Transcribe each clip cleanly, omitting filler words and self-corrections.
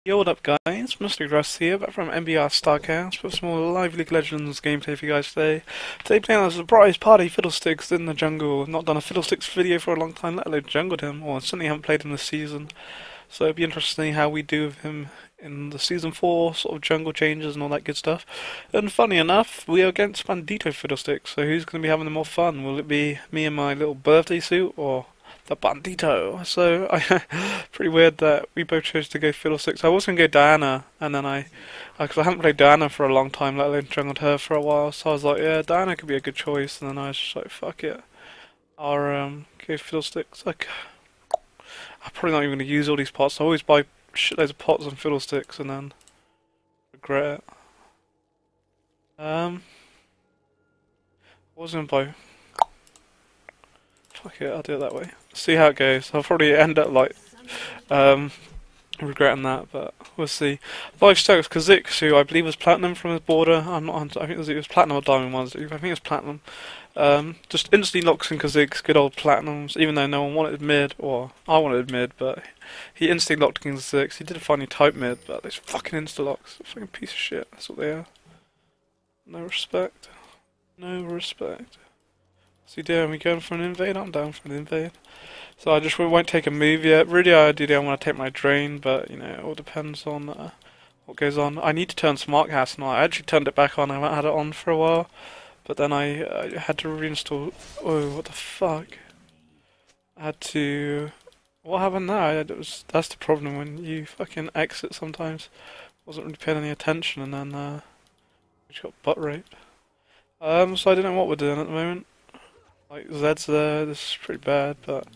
Yo, what up guys, Mr. Russ here, back from MBR Starcast with some more live League of Legends gameplay for you guys today. Today playing a surprise party Fiddlesticks in the jungle. I've not done a Fiddlesticks video for a long time, let alone jungled him, or certainly haven't played him this season. So it'd be interesting how we do with him in the Season 4 sort of jungle changes and all that good stuff. And funny enough, we are against Bandito Fiddlesticks, so who's going to be having the more fun? Will it be me in my little birthday suit, or the Bandito? So, pretty weird that we both chose to go Fiddlesticks. I was going to go Diana, and then because I haven't played Diana for a long time, let alone jungled her for a while, so I was like, yeah, Diana could be a good choice, and then I was just like, fuck it. I'll go Fiddlesticks. Like, I'm probably not even going to use all these pots. I always buy shitloads of pots and Fiddlesticks and then regret it. What was I going to buy? Fuck it, I'll do it that way. See how it goes. I'll probably end up like regretting that, but we'll see. Lifestyle Kha'Zix, who I believe was platinum from his border. I'm not. I think it was platinum or diamond ones. I think it was platinum. Just instantly locks in Kha'Zix, good old platinums. Even though no one wanted mid, or I wanted mid, but he instantly locked in Kha'Zix. He did finally type mid, but those fucking insta locks, fucking piece of shit. That's what they are. No respect. No respect. So are we going for an invade? I'm down for an invade. So I just won't take a move yet. Really, ideally I want to take my drain, but you know, it all depends on what goes on. I need to turn Smart Gas now. I actually turned it back on. I haven't had it on for a while, but then I had to reinstall. Oh, what the fuck! I had to. What happened there? That's the problem when you fucking exit sometimes. Wasn't really paying any attention, and then we just got butt raped. So I don't know what we're doing at the moment. Like, Zed's there, this is pretty bad, but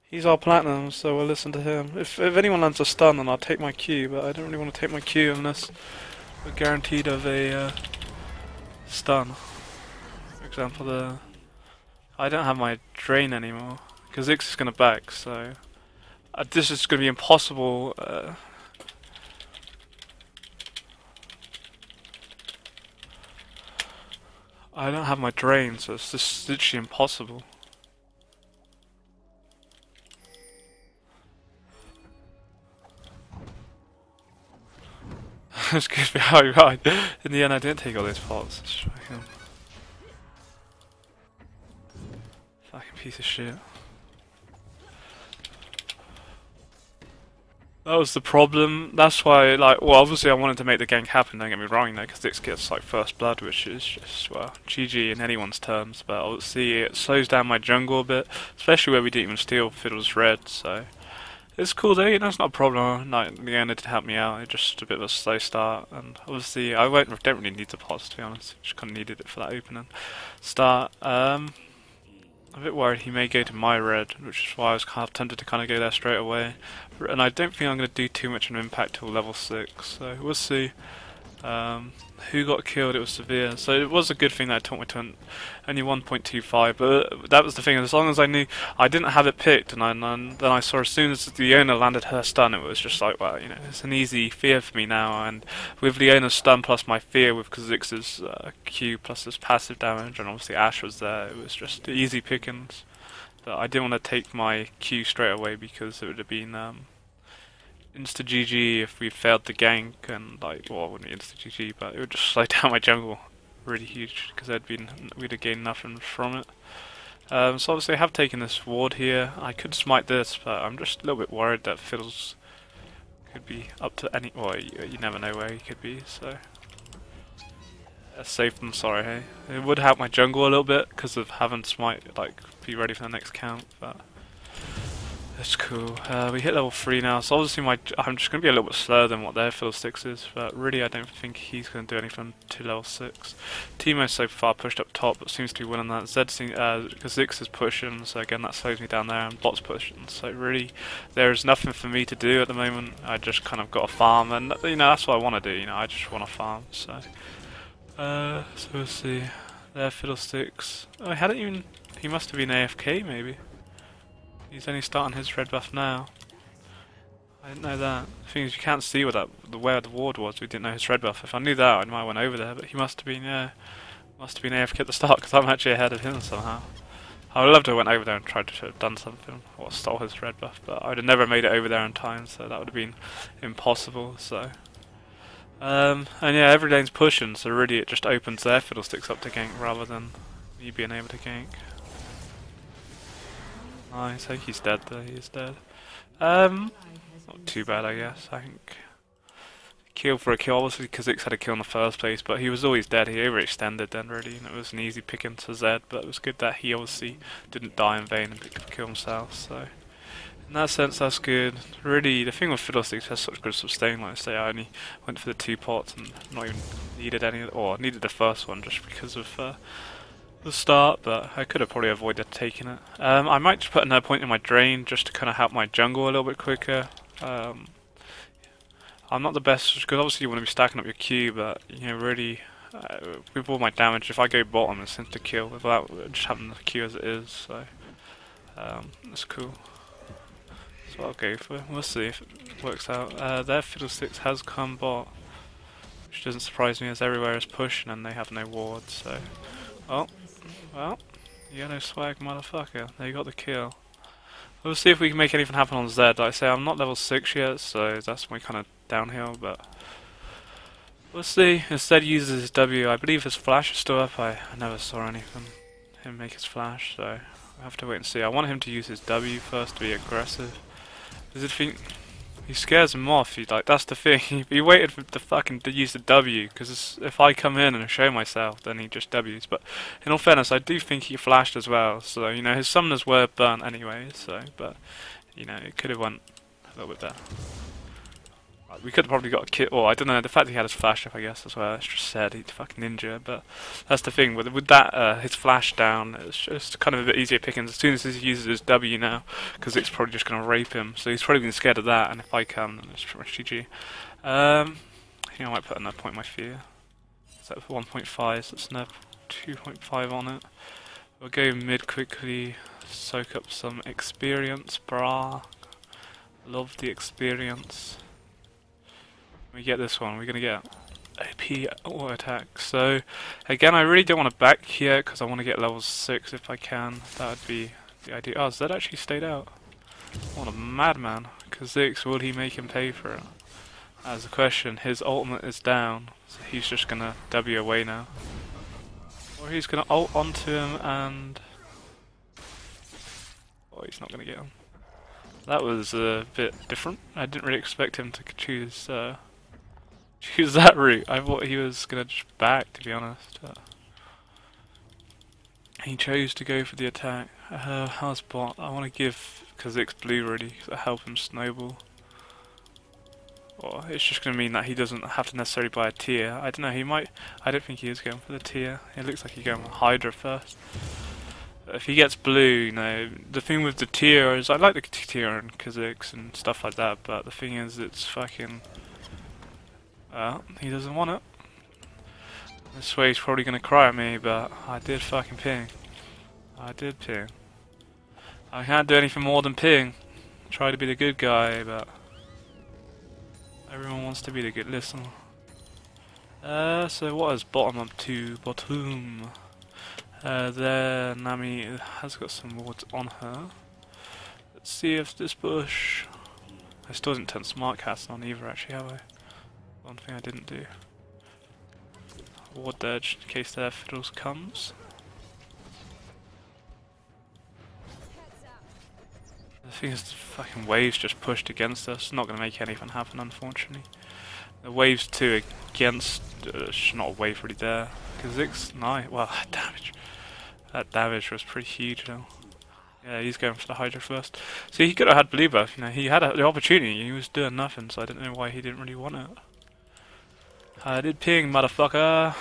he's our platinum, so we'll listen to him. If anyone lands a stun, then I'll take my Q, but I don't really want to take my Q unless we're guaranteed of a stun. For example, I don't have my drain anymore, because Ix is going to back, so this is going to be impossible. I don't have my drain, so it's just literally impossible. Excuse me, how right. In the end, I didn't take all those pots. Fucking piece of shit. That was the problem. That's why, like, well, obviously I wanted to make the gank happen, don't get me wrong, though, because this gets, like, first blood, which is just, well, GG in anyone's terms, but obviously it slows down my jungle a bit, especially where we didn't even steal Fiddle's red, so it's cool, though, you know, it's not a problem. Like, Leona did help me out, it's just a bit of a slow start, and obviously I don't really need the pots, to be honest, just kind of needed it for that opening start. I'm a bit worried he may go to my red, which is why I was kind of tempted to kind of go there straight away. And I don't think I'm going to do too much of an impact till level 6, so we'll see. Who got killed? It was Severe, so it was a good thing that I took my turn only 1.25, but that was the thing, as long as I knew I didn't have it picked, and then I saw as soon as Leona landed her stun, it was just like, well, you know, it's an easy fear for me now, and with Leona's stun plus my fear with Kha'Zix's Q plus his passive damage, and obviously Ashe was there, it was just easy pickings. But I didn't want to take my Q straight away because it would have been insta GG if we failed the gank, and like, well, it wouldn't be insta GG, but it would just slow down my jungle really huge because we'd have gained nothing from it. So obviously I have taken this ward here. I could smite this, but I'm just a little bit worried that Fiddles could be up to any. Well, you never know where he could be, so safe than sorry. Hey, it would help my jungle a little bit because of having smite, like, be ready for the next count, but. That's cool. We hit level 3 now, so obviously I'm just going to be a little bit slower than what their Fiddlesticks is, but really I don't think he's going to do anything to level 6. Teemo's so far pushed up top, but seems to be winning that. Kha'Zix is pushing, so again that slows me down there, and Bot's pushing, so really there's nothing for me to do at the moment. I just kind of got to farm, and you know, that's what I want to do, you know, I just want to farm, so. So we'll see. Their Fiddlesticks. Oh, he must have been AFK maybe. He's only starting his red buff now. I didn't know that. The thing is, you can't see where the ward was. We didn't know his red buff. If I knew that, I might have went over there. But he must have been, yeah, must have been AFK at the start because I'm actually ahead of him somehow. I would love to have went over there and tried to have done something, or stole his red buff, but I'd have never made it over there in time, so that would have been impossible, so... and yeah, every lane's pushing, so really it just opens their Fiddlesticks up to gank rather than me being able to gank. Nice, I think he's dead though, he's dead. Not too bad I guess, I think. Kill for a kill, obviously Kha'Zix had a kill in the first place, but he was always dead, he overextended then really, and it was an easy pick into Zed, but it was good that he obviously didn't die in vain and could kill himself, so... In that sense, that's good. Really, the thing with Fiddlesticks has such good sustain, like I say, I only went for the 2 pots and not even needed any, or needed the first one just because of the start, but I could have probably avoided taking it. I might just put another point in my drain just to kind of help my jungle a little bit quicker. I'm not the best, because obviously you want to be stacking up your Q, but, you know, really, with all my damage, if I go bottom, it's insta-kill without just having the Q as it is, so, that's cool. That's what I'll go for. We'll see if it works out. Their Fiddlesticks has come bot, which doesn't surprise me as everywhere is pushing and they have no wards, so... Oh, well, yellow swag motherfucker, they got the kill. We'll see if we can make anything happen on Zed. Like I say, I'm not level 6 yet, so that's my kind of downhill, but... We'll see. Instead uses his W. I believe his flash is still up. I never saw anything him make his flash, so I have to wait and see. I want him to use his W first to be aggressive. Because he scares him off. That's the thing. He waited for the fucking to use the W, because if I come in and show myself, then he just W's. But in all fairness, I do think he flashed as well. So you know his summoners were burnt anyway. So, but you know it could have went a little bit better. We could have probably got a kit, or I don't know, the fact that he had his flash up I guess as well, it's just sad, he's fucking ninja, but that's the thing, with that, his flash down, it's just kind of a bit easier pickings. As soon as he uses his W now, because it's probably just going to rape him, so he's probably been scared of that, and if I come, then it's pretty much GG. I think I might put another point in my fear. So that's 1.5, so let's have 2.5 on it. We'll go mid quickly, soak up some experience, brah. Love the experience. We get this one, we're going to get OP auto attack. So, again, I really don't want to back here because I want to get level 6 if I can. That would be the idea. Oh, Zed actually stayed out. What a madman. Kha'Zix, will he make him pay for it? That's the question. His ultimate is down, so he's just going to W away now. Or he's going to ult onto him and... Oh, he's not going to get him. That was a bit different. I didn't really expect him to choose that route. I thought he was gonna just back, to be honest. He chose to go for the attack. How's bot? I want to give Kha'Zix blue really to help him snowball. Or it's just gonna mean that he doesn't have to necessarily buy a tier. I don't know. He might. I don't think he is going for the tier. It looks like he's going for Hydra first. If he gets blue, you know, the thing with the tier is I like the tier and Kha'Zix and stuff like that, but the thing is it's fucking... he doesn't want it. This way he's probably gonna cry at me, but I did fucking ping. I did ping. I can't do anything more than ping. Try to be the good guy, but... Everyone wants to be the good listener. So what is bottom up to? Bottom. There, Nami has got some wards on her. Let's see if this bush... I still didn't turn smart cast on either actually, have I? One thing I didn't do. Ward there just in case their fiddles comes. The thing is, the fucking waves just pushed against us. Not going to make anything happen, unfortunately. The waves 2 against... not a wave really there. Kha'Zix, nice. Well, damage. That damage was pretty huge though. Yeah, he's going for the Hydra first. See, he could have had blue buff, you know, he had the opportunity, he was doing nothing, so I don't know why he didn't really want it. I did ping, motherfucker!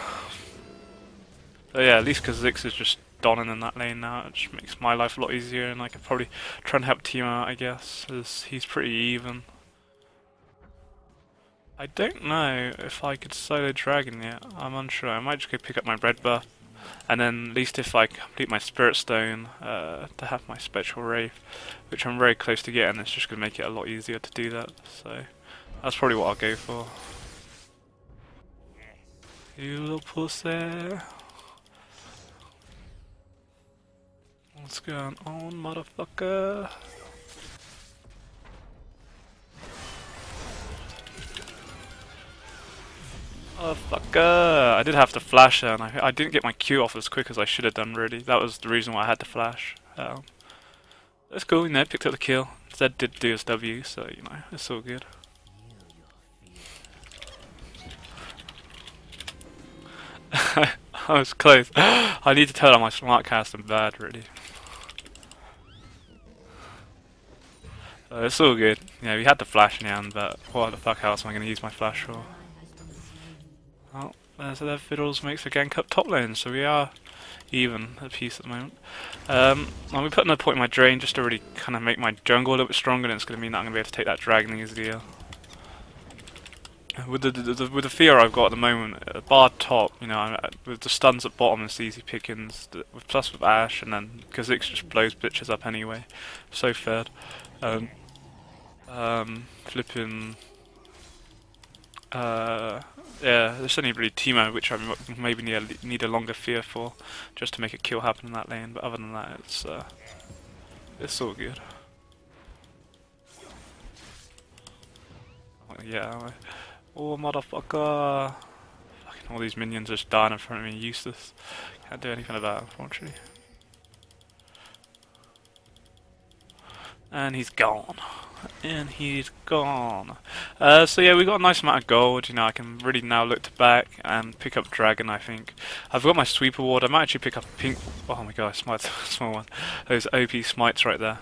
So yeah, at least Kha'Zix is just donning in that lane now, it just makes my life a lot easier, and I could probably try and help team out, I guess, as he's pretty even. I don't know if I could solo Dragon yet, I'm unsure, I might just go pick up my red buff. And then, at least if I complete my Spirit Stone, to have my Spectral Wraith, which I'm very close to getting, it's just going to make it a lot easier to do that. So, that's probably what I'll go for. You little pussy. What's going on, motherfucker? Motherfucker! I did have to flash there, and I didn't get my Q off as quick as I should have done, really. That was the reason why I had to flash. That's cool, you know, picked up the kill. Zed did do his W, so, you know, it's all good. I was close. I need to turn on my smart cast and bad, really. It's all good. Yeah, we had the flash in the end, but what the fuck else am I going to use my flash for? Well, there's their Fiddles makes a gank up top lane, so we are even at peace at the moment. I'm putting a point in my drain just to really kind of make my jungle a little bit stronger, and it's going to mean that I'm going to be able to take that dragon easier. With the fear I've got at the moment, bar top, you know, with the stuns at bottom, it's easy pickings. Plus with Ashe, and then Kha'Zix just blows bitches up anyway. So fed. Flipping. Yeah, there's only really Teemo, which I maybe need a longer fear for, just to make a kill happen in that lane. But other than that, it's all good. Yeah. Oh, motherfucker! Fucking all these minions just dying in front of me, useless. Can't do anything about it, unfortunately. And he's gone. And he's gone. So yeah, we got a nice amount of gold. You know, I can really now look to back and pick up dragon. I think I've got my sweep award. I might actually pick up a pink. Oh my god, smite, small one. Those OP smites right there.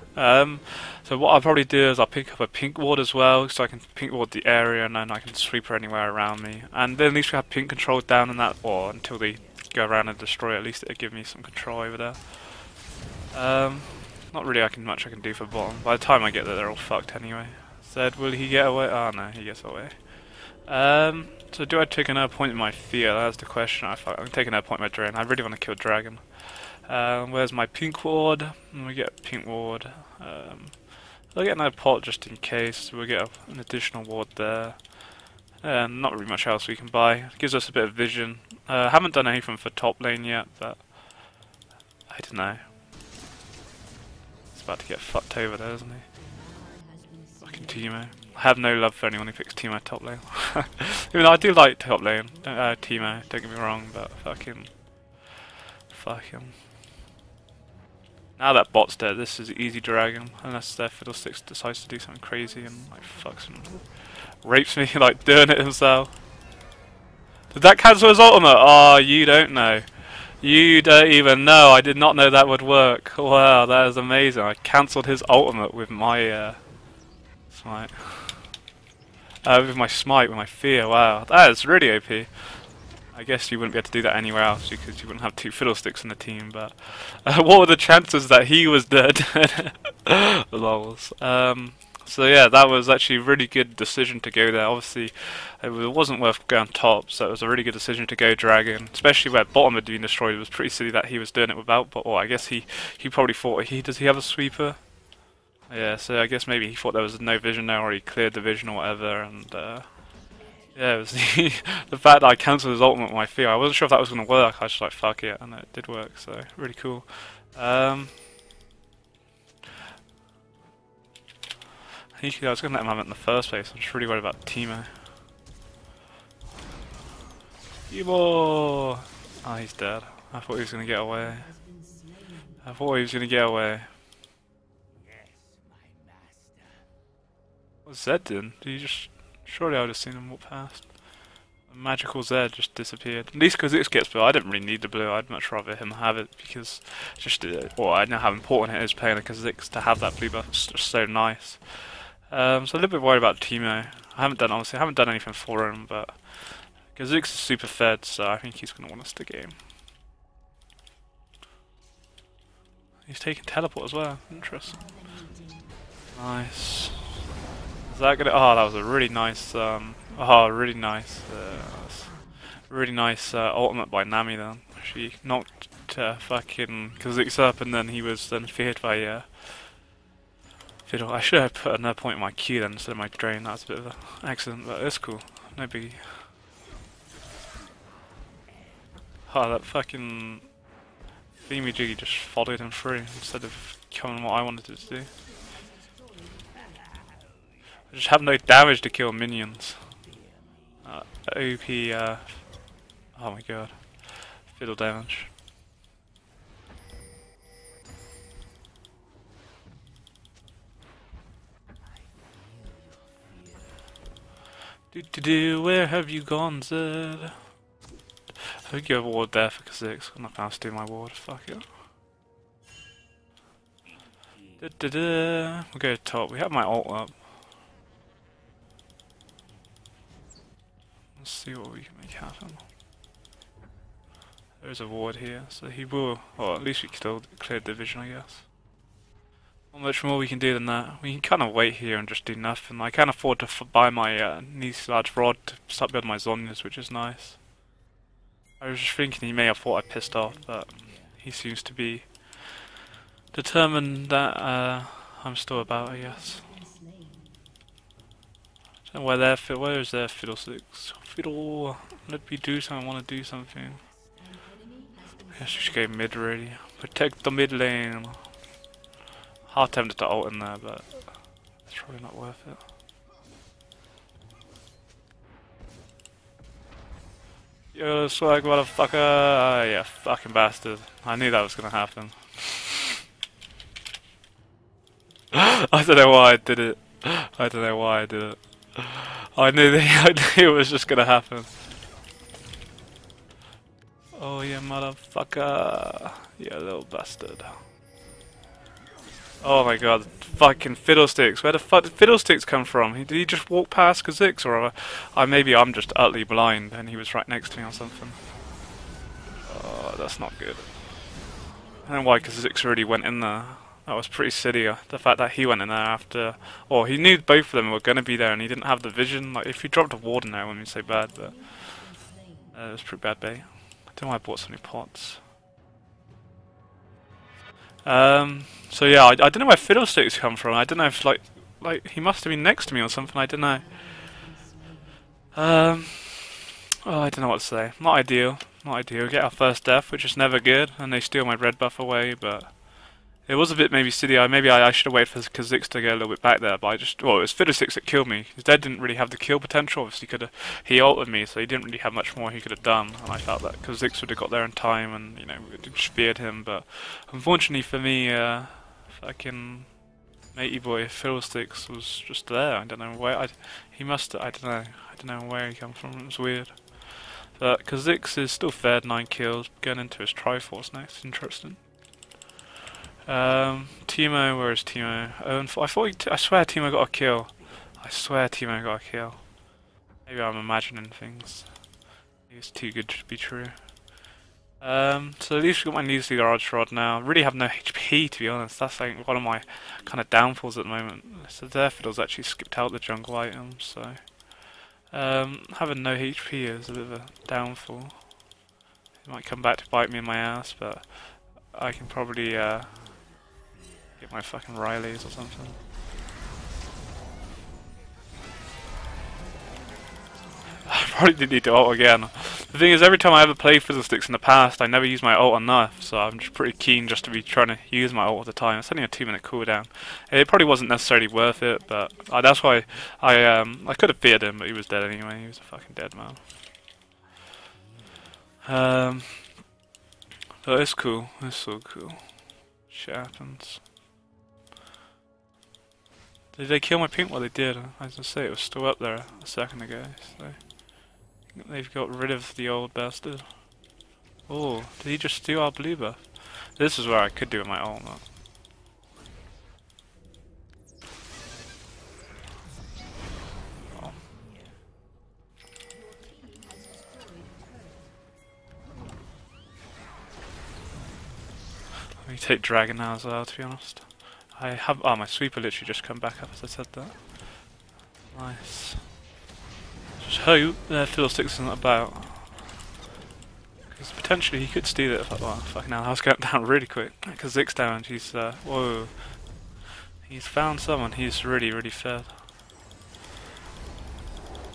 So what I'll probably do is I'll pick up a pink ward as well, so I can pink ward the area, and then I can sweep her anywhere around me. And then at least we have pink control down in that, or until they go around and destroy. At least it'll give me some control over there. Not really much I can do for bottom. By the time I get there, they're all fucked anyway. Zed, will he get away? Oh no, he gets away. So do I take another point in my fear? That's the question. I'm taking another point in my drain. I really want to kill dragon. Where's my pink ward? We get pink ward. I'll get another pot just in case. We'll get an additional ward there. Not really much else we can buy. Gives us a bit of vision. Haven't done anything for top lane yet, but I don't know. About to get fucked over there, isn't he? Fucking Teemo. I have no love for anyone who picks Teemo top lane. Even though I do like top lane, Teemo, don't get me wrong, but fuck him. Now that bot's dead, this is easy dragon, unless their Fiddlesticks decides to do something crazy and like fucks and rapes me, like doing it himself. Did that cancel his ultimate? Oh, you don't know. You don't even know. I did not know that would work. Wow, that is amazing. I cancelled his ultimate with my smite. With my smite, with my fear. Wow, that is really OP. I guess you wouldn't be able to do that anywhere else because you wouldn't have two Fiddlesticks in the team. But what were the chances that he was dead? Lols. So yeah, that was actually a really good decision to go there. Obviously, it wasn't worth going top, so it was a really good decision to go dragon, especially where bottom had been destroyed. It was pretty silly that he was doing it without, but I guess he probably thought does he have a sweeper? Yeah, so I guess maybe he thought there was no vision there, or he cleared the vision or whatever, and yeah, it was the fact that I cancelled his ultimate with my fear. I wasn't sure if that was going to work. I was just like, fuck it, and it did work, so really cool. I was going to let him have it in the first place. I'm just really worried about Teemo. Teemo! Oh, he's dead. I thought he was going to get away. What's Zed doing? Did he just... Surely I would have seen him walk past. A magical Zed just disappeared. At least because it gets blue. I didn't really need the blue. I'd much rather him have it because I know how important it is playing a Kha'Zix to have that blue buff. It's just so nice. So a little bit worried about Teemo. I haven't done anything for him, but Kha'Zix is super fed, so I think he's going to want us to game. He's taking teleport as well. Interesting. Nice. Is that gonna? Oh, that was a really nice. Really nice ultimate by Nami. Then she knocked fucking Kha'Zix up, and then he was then feared by Fiddle. I should have put another point in my Q then instead of my drain. That was a bit of an accident, but it's cool. No biggie. Oh, that fucking Beamy Jiggy just followed him through instead of killing what I wanted it to do. I just have no damage to kill minions. OP, oh my god. Fiddle damage. Where have you gone, Zed? I think you have a ward there for Kha'Zix. I'm not gonna have to do my ward, fuck it. We'll go top. We have my ult up. Let's see what we can make happen. There's a ward here, so he will. Or at least we still cleared the vision, I guess. Not much more we can do than that. We can kind of wait here and just do nothing. I can't afford to buy my nice large rod to start building my Zonyas, which is nice. I was just thinking he may have thought I pissed off, but he seems to be determined that I'm still about, I guess. I don't know where is their Fiddlesticks? Fiddle, let me do something, I want to do something. I guess we should go mid really. Protect the mid lane. Hard tempted to ult in there, but it's probably not worth it. Yo, swag motherfucker! Yeah, fucking bastard. I knew that was gonna happen. I don't know why I did it. I don't know why I did it. I knew it was just gonna happen. Oh yeah, motherfucker! Yeah, little bastard. Oh my god, fucking Fiddlesticks. Where the fuck did Fiddlesticks come from? Did he just walk past Kha'Zix, or maybe I'm just utterly blind and he was right next to me or something? Oh, that's not good. I don't know why Kha'Zix really went in there. That was pretty silly. The fact that he went in there after... Or he knew both of them were going to be there and he didn't have the vision. Like, if he dropped a ward in there, it wouldn't be so bad, but... it was pretty bad bait. I don't know why I bought so many pots. So yeah, I don't know where Fiddlesticks come from. I don't know if like he must have been next to me or something. I don't know. Oh, I don't know what to say. Not ideal. Not ideal. Get our first death, which is never good, and they steal my red buff away. But it was a bit maybe silly. Maybe I should have waited for Kha'Zix to get a little bit back there. But it was Fiddlesticks that killed me. His dead didn't really have the kill potential. Obviously, he ulted me, so he didn't really have much more he could have done. And I felt that Kha'Zix would have got there in time, and you know, it speared him. But unfortunately for me, fucking matey boy Fiddlesticks was just there. I don't know where. He must. I don't know. I don't know where he come from. It was weird. But Kha'Zix is still fared 9 kills. Going into his Triforce next. Interesting. Teemo, where is Teemo? I swear Teemo got a kill. I swear Teemo got a kill. Maybe I'm imagining things. Maybe it's too good to be true. So at least we got my Needlessly Large Rod now. I really have no HP, to be honest. That's like one of my kind of downfalls at the moment. So their Fiddle's actually skipped out the jungle items, so... having no HP is a bit of a downfall. It might come back to bite me in my ass, but I can probably get my fucking Rileys or something. I probably did need to ult again. The thing is, every time I ever played Fiddlesticks in the past, I never used my ult enough, so I'm just pretty keen just to be trying to use my ult all the time. It's only a 2-minute cooldown. It probably wasn't necessarily worth it, but that's why I could have feared him, but he was dead anyway. He was a fucking dead man. But it's cool. It's so cool. Shit happens. Did they kill my pink? Well, they did. I was gonna say it was still up there a second ago, so... They've got rid of the old bastard. Oh, did he just steal our blue buff? This is where I could do with my ult. Oh. Let me take Dragon now as well, to be honest. I have... Oh, my sweeper literally just come back up as I said that. Nice. Just hope Fiddlesticks isn't about. Because potentially he could steal it. Oh, fucking hell, I was going down really quick. Because Zix down, he's, whoa. He's found someone, he's really, really fed.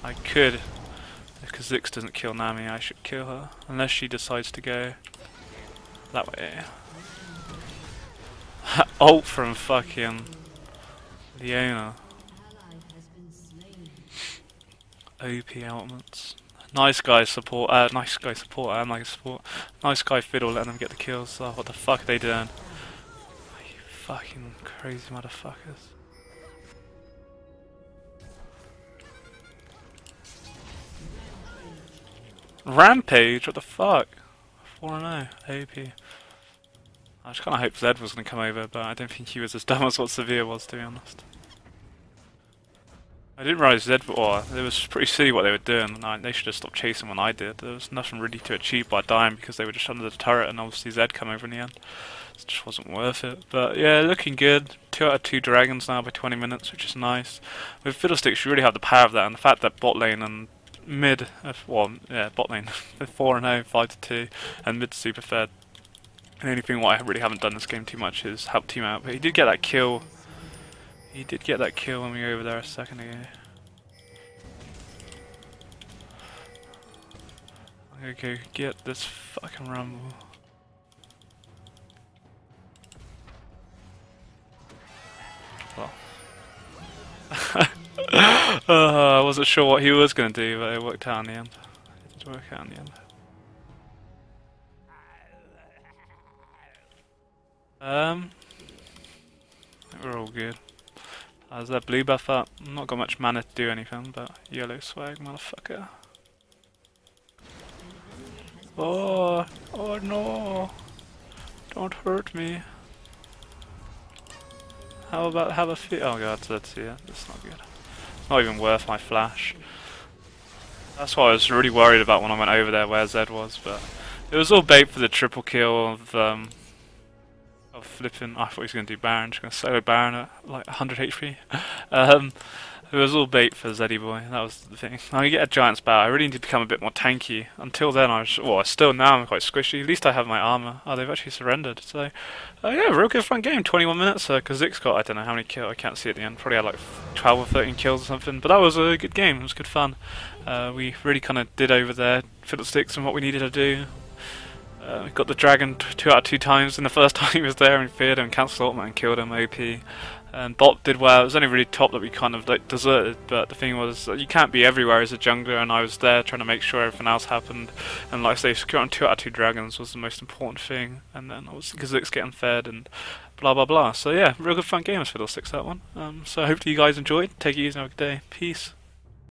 I could, if Kha'Zix doesn't kill Nami, I should kill her. Unless she decides to go that way. Ult from fucking Leona. OP elements. Nice guy support, nice guy support, and like support. Nice guy Fiddle letting them get the kills. Oh, what the fuck are they doing? You fucking crazy motherfuckers. Rampage? What the fuck? 4-0, AP. I just kinda hoped Zed was gonna come over, but I don't think he was as dumb as what Severe was, to be honest. I didn't realise Zed, or it was pretty silly what they were doing, and they should have stopped chasing when I did. There was nothing really to achieve by dying because they were just under the turret, and obviously Zed come over in the end. It just wasn't worth it. But yeah, looking good. 2 out of 2 dragons now by 20 minutes, which is nice. With Fiddlesticks, you really have the power of that, and the fact that bot lane and mid, well, yeah, bot lane, 4-0, 5-2, and mid super fed. And the only thing what I really haven't done this game too much is help team out, but he did get that kill. He did get that kill when we were over there a second ago. I'm gonna go get this fucking rumble. Well. I wasn't sure what he was gonna do, but it worked out in the end. It did work out in the end. I think we're all good. There's that blue buff up. Not got much mana to do anything, but yellow swag, motherfucker. Oh, oh no! Don't hurt me. How about have a fit? Oh god, let's see it. That's not good. It's not even worth my flash. That's what I was really worried about when I went over there where Zed was, but it was all bait for the triple kill of flipping. I thought he was going to do Baron, just going to solo Baron at like 100 HP. It was all bait for Zeddy boy, that was the thing. Now you get a Giant's Bow, I really need to become a bit more tanky. Until then I was, well still now I'm quite squishy, at least I have my armour. Oh, they've actually surrendered, so yeah, real good fun game, 21 minutes, Kazik's got I don't know how many kills, I can't see at the end, probably had like 12 or 13 kills or something, but that was a good game, it was good fun. We really kind of did over there, Fiddlesticks and what we needed to do. We got the dragon 2 out of 2 times, and the first time he was there and feared him, cancelled ultimate and killed him, OP. And bot did well, it was only really top that we kind of like deserted, but the thing was, you can't be everywhere as a jungler, and I was there trying to make sure everything else happened, and like I say, securing 2 out of 2 dragons was the most important thing, and then obviously Kazik's getting fed, and blah blah blah. So yeah, real good fun game as Fiddlesticks that one. So hopefully you guys enjoyed, take it easy and have a good day, peace.